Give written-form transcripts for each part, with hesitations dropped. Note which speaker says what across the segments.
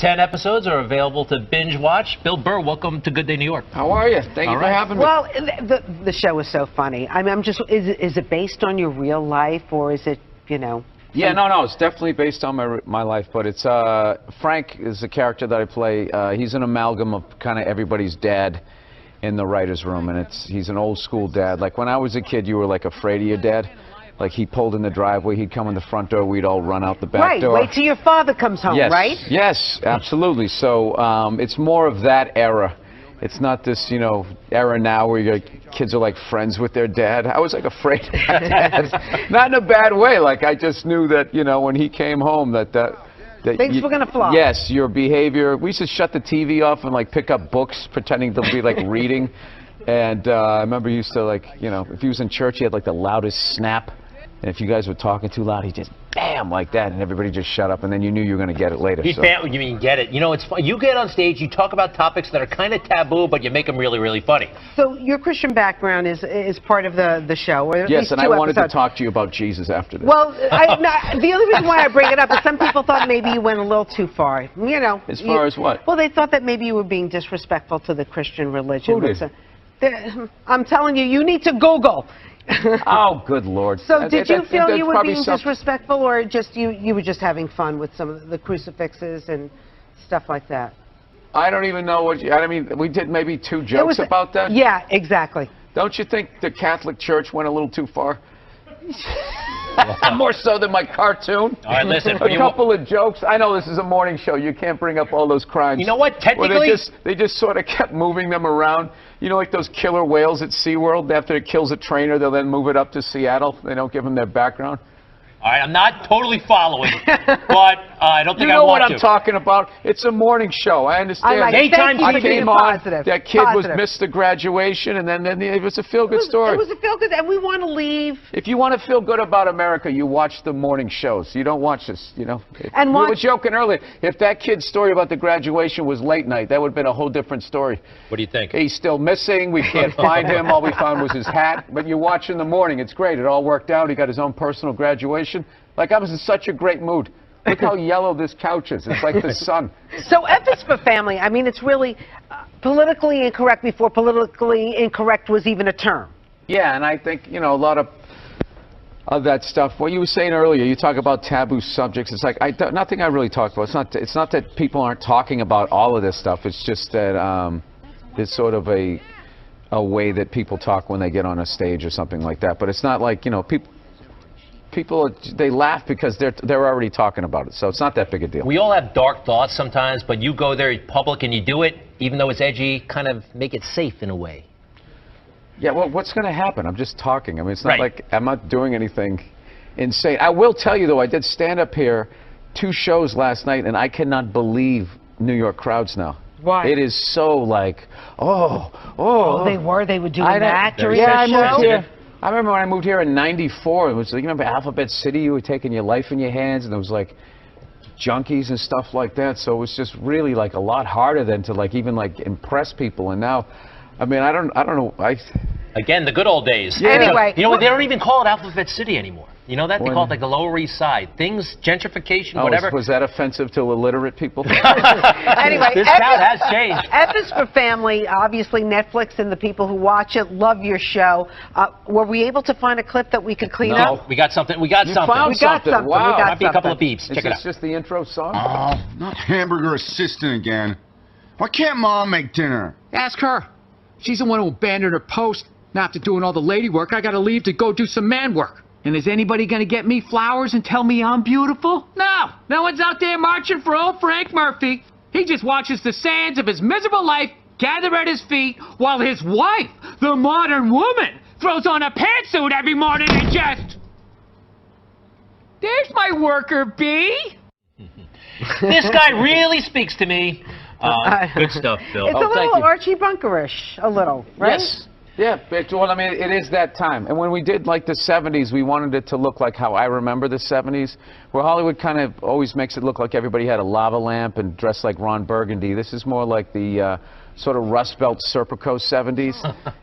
Speaker 1: 10 episodes are available to binge watch. Bill Burr, welcome to Good Day New York.
Speaker 2: How are you? Thank you for having me.
Speaker 3: Well, the show is so funny. I mean, is it based on your real life, or is it, you know?
Speaker 2: Yeah, no, it's definitely based on my life, but it's Frank is the character that I play. He's an amalgam of kind of everybody's dad in the writer's room, and he's an old school dad. Like when I was a kid, you were like afraid of your dad. Like he pulled in the driveway, he'd come in the front door, we'd all run out the back door.
Speaker 3: Right, wait till your father comes home,
Speaker 2: yes,
Speaker 3: right?
Speaker 2: Yes, absolutely. So it's more of that era. It's not this, you know, era now where your kids are like friends with their dad. I was like afraid of my dad. Not in a bad way. Like I just knew that, you know, when he came home that
Speaker 3: things were gonna fly.
Speaker 2: Yes, your behavior. We used to shut the TV off and like pick up books, pretending to be like reading. And I remember he used to like, you know, if he was in church, he had like the loudest snap. And if you guys were talking too loud, he just bam like that, and everybody just shut up, and then you knew you were going to get it later.
Speaker 1: You mean get it? You know, it's fun. You get on stage, you talk about topics that are kind of taboo, but you make them really, really funny.
Speaker 3: So your Christian background is part of the show. Or
Speaker 2: yes, and I wanted
Speaker 3: episodes.
Speaker 2: to talk to you about Jesus after this.
Speaker 3: Well, the only reason why I bring it up is some people thought maybe you went a little too far. You know.
Speaker 2: As far as what?
Speaker 3: Well, they thought that maybe you were being disrespectful to the Christian religion.
Speaker 2: Who did?
Speaker 3: I'm telling you, you need to Google.
Speaker 2: Oh, good Lord.
Speaker 3: So did you feel you were being disrespectful, or just you were just having fun with some of the crucifixes and stuff like that?
Speaker 2: I don't even know what I mean, we did maybe 2 jokes about that.
Speaker 3: Yeah, exactly.
Speaker 2: Don't you think the Catholic Church went a little too far? More so than my cartoon.
Speaker 1: All right, listen.
Speaker 2: A couple of jokes. I know this is a morning show. You can't bring up all those crimes.
Speaker 1: You know what? Technically,
Speaker 2: they just sort of kept moving them around. You know, like those killer whales at SeaWorld. After it kills a trainer, they'll then move it up to Seattle. They don't give them their background.
Speaker 1: All right, I'm not totally following, but I don't think I want to.
Speaker 2: You know what I'm talking about? It's a morning show. I understand.
Speaker 3: I
Speaker 2: came on.
Speaker 3: Positive.
Speaker 2: That kid missed the graduation, and then it was a feel-good story.
Speaker 3: It was a feel-good, and we want to leave.
Speaker 2: If you want to feel good about America, you watch the morning shows. You don't watch this, you know.
Speaker 3: And
Speaker 2: we were joking earlier. If that kid's story about the graduation was late night, that would have been a whole different story.
Speaker 1: What do you think?
Speaker 2: He's still missing. We can't find him. All we found was his hat. But you watch in the morning. It's great. It all worked out. He got his own personal graduation. Like, I was in such a great mood. Look how yellow this couch is. It's like the sun.
Speaker 3: So F is for family. I mean, it's really politically incorrect before politically incorrect was even a term.
Speaker 2: Yeah, and I think, you know, a lot of that stuff. What you were saying earlier, you talk about taboo subjects. It's like, nothing I really talk about. It's not that people aren't talking about all of this stuff. It's just that it's sort of a way that people talk when they get on a stage or something like that. But it's not like, you know, people they laugh because they're already talking about it, so it's not that big a deal.
Speaker 1: We all have dark thoughts sometimes, but you go there in public and you do it, even though it's edgy, kind of make it safe in a way.
Speaker 2: Yeah, well, what's going to happen? I'm just talking. I mean, it's not like I'm not doing anything insane. I will tell you, though, I did stand up here 2 shows last night, and I cannot believe New York crowds now.
Speaker 3: Why?
Speaker 2: It is so like, oh.
Speaker 3: They were doing that during
Speaker 2: the
Speaker 3: show?
Speaker 2: I moved here. I remember when I moved here in '94, it was like, you remember Alphabet City? You were taking your life in your hands, and there was like junkies and stuff like that. So it was just really like a lot harder than to like even like impress people. And now, I mean, I don't know.
Speaker 1: Again, the good old days.
Speaker 3: Yeah. Anyway,
Speaker 1: you know what? They don't even call it Alphabet City anymore. You know that? They call it like the Lower East Side. Things, gentrification, whatever.
Speaker 2: Was that offensive to illiterate people?
Speaker 3: Anyway,
Speaker 1: this town has changed.
Speaker 3: F is for family. Obviously, Netflix and the people who watch it love your show. Were we able to find a clip that we could clean up?
Speaker 1: No, we got something. We got something.
Speaker 2: Found something. Wow.
Speaker 1: Might be a couple of beeps. Check it out.
Speaker 2: Is this just the intro song?
Speaker 4: Oh, not hamburger assistant again. Why can't Mom make dinner?
Speaker 5: Ask her. She's the one who abandoned her post. Now after doing all the lady work, I gotta leave to go do some man work. And is anybody gonna get me flowers and tell me I'm beautiful? No. No one's out there marching for old Frank Murphy. He just watches the sands of his miserable life gather at his feet while his wife, the modern woman, throws on a pantsuit every morning and just... There's my worker bee.
Speaker 1: This guy really speaks to me. Good stuff, Bill.
Speaker 3: It's a little Archie Bunkerish, a little, right?
Speaker 2: Yes. Yeah, well, I mean, it is that time. And when we did, like, the 70s, we wanted it to look like how I remember the 70s, where Hollywood kind of always makes it look like everybody had a lava lamp and dressed like Ron Burgundy. This is more like the sort of Rust Belt Serpico 70s.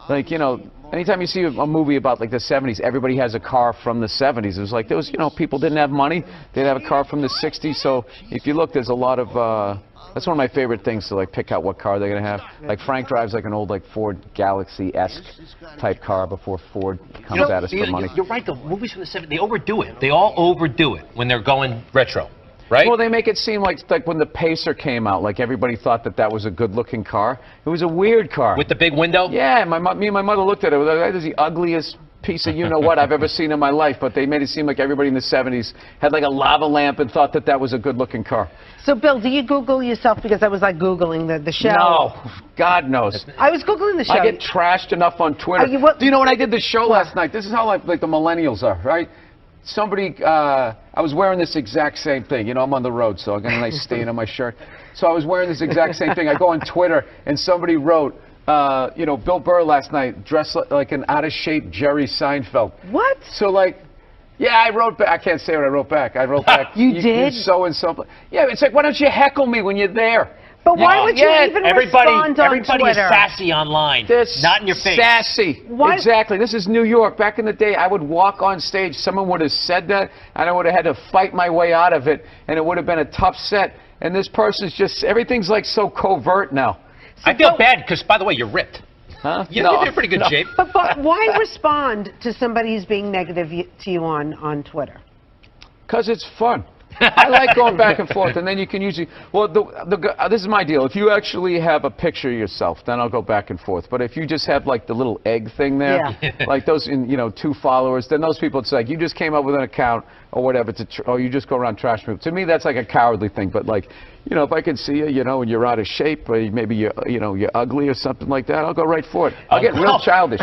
Speaker 2: Like, you know, anytime you see a movie about like the 70s, everybody has a car from the 70s. It was like there was, you know, people didn't have money. They'd have a car from the 60s. So if you look, there's a lot of. That's one of my favorite things to like pick out what car they're gonna have. Like Frank drives like an old like Ford Galaxy-esque type car before Ford comes at us for money.
Speaker 1: You're right. The movies from the 70s, they overdo it. They all overdo it when they're going retro. Right?
Speaker 2: Well, they make it seem like when the Pacer came out, like everybody thought that was a good-looking car. It was a weird car.
Speaker 1: With the big window?
Speaker 2: Yeah, me and my mother looked at it. That is the ugliest piece of you-know-what I've ever seen in my life. But they made it seem like everybody in the 70s had like a lava lamp and thought that was a good-looking car.
Speaker 3: So, Bill, do you Google yourself? Because I was like Googling the show.
Speaker 2: No, God knows.
Speaker 3: I was Googling the show.
Speaker 2: I get trashed enough on Twitter. Do you know when I did the show last night? This is how like the millennials are, right? Somebody, I was wearing this exact same thing. You know, I'm on the road, so I got a nice stain on my shirt. So I was wearing this exact same thing. I go on Twitter, and somebody wrote, you know, Bill Burr last night dressed like an out-of-shape Jerry Seinfeld.
Speaker 3: What?
Speaker 2: So, like, yeah, I wrote back. I can't say what I wrote back. I wrote back.
Speaker 3: You did?
Speaker 2: You're so-and-so. Yeah, it's like, why don't you heckle me when you're there?
Speaker 3: But why would you even respond on Twitter?
Speaker 1: Everybody is sassy online, not in your face.
Speaker 2: Sassy. Why? Exactly. This is New York. Back in the day, I would walk on stage. Someone would have said that, and I would have had to fight my way out of it, and it would have been a tough set. And this person's just, everything's like so covert now.
Speaker 1: I feel bad because, by the way, you're ripped.
Speaker 2: Huh?
Speaker 1: You're in pretty good shape.
Speaker 3: But why respond to somebody who's being negative to you on Twitter?
Speaker 2: Because it's fun. I like going back and forth, and then you can usually. Well, this is my deal. If you actually have a picture of yourself, then I'll go back and forth. But if you just have like the little egg thing there, like those, you know, 2 followers, then those people, it's like you just came up with an account or whatever, or you just go around trash people. To me, that's like a cowardly thing. But like, you know, if I can see you, you know, and you're out of shape, or maybe you're ugly or something like that, I'll go right for it. I'll get real childish.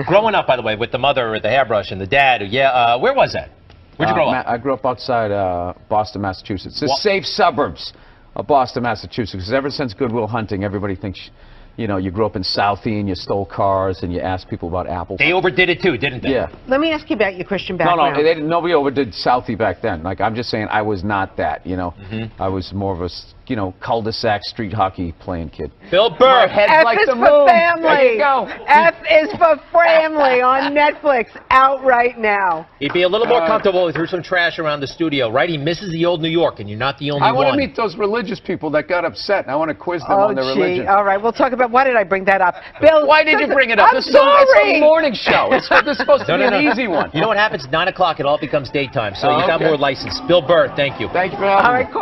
Speaker 1: Growing up, by the way, with the mother with the hairbrush and the dad, where was that? Where'd you grow up?
Speaker 2: I grew up outside Boston, Massachusetts. The safe suburbs of Boston, Massachusetts. Because ever since Good Will Hunting, everybody thinks, you know, you grew up in Southie and you stole cars and you asked people about apples.
Speaker 1: They overdid it too, didn't they?
Speaker 2: Yeah.
Speaker 3: Let me ask you about your Christian background.
Speaker 2: No, nobody overdid Southie back then. Like, I'm just saying I was not that, you know. I was more of a, you know, cul-de-sac street hockey playing kid.
Speaker 1: Bill Burr.
Speaker 3: F
Speaker 2: like
Speaker 3: is
Speaker 2: the
Speaker 3: for
Speaker 2: moon.
Speaker 3: family.
Speaker 2: There you go.
Speaker 3: F is for family on Netflix, out right now.
Speaker 1: He'd be a little more comfortable if he threw some trash around the studio, right? He misses the old New York, and you're not the only one.
Speaker 2: I want to meet those religious people that got upset. I want to quiz them on their religion.
Speaker 3: All right, we'll talk about, why did I bring that up? Bill,
Speaker 2: why did you bring it up?
Speaker 3: I'm sorry.
Speaker 2: It's a morning show. This is supposed to be an easy one.
Speaker 1: You know what happens? 9 o'clock, it all becomes daytime, so you got more license. Bill Burr, thank you.
Speaker 2: Thank you for having me.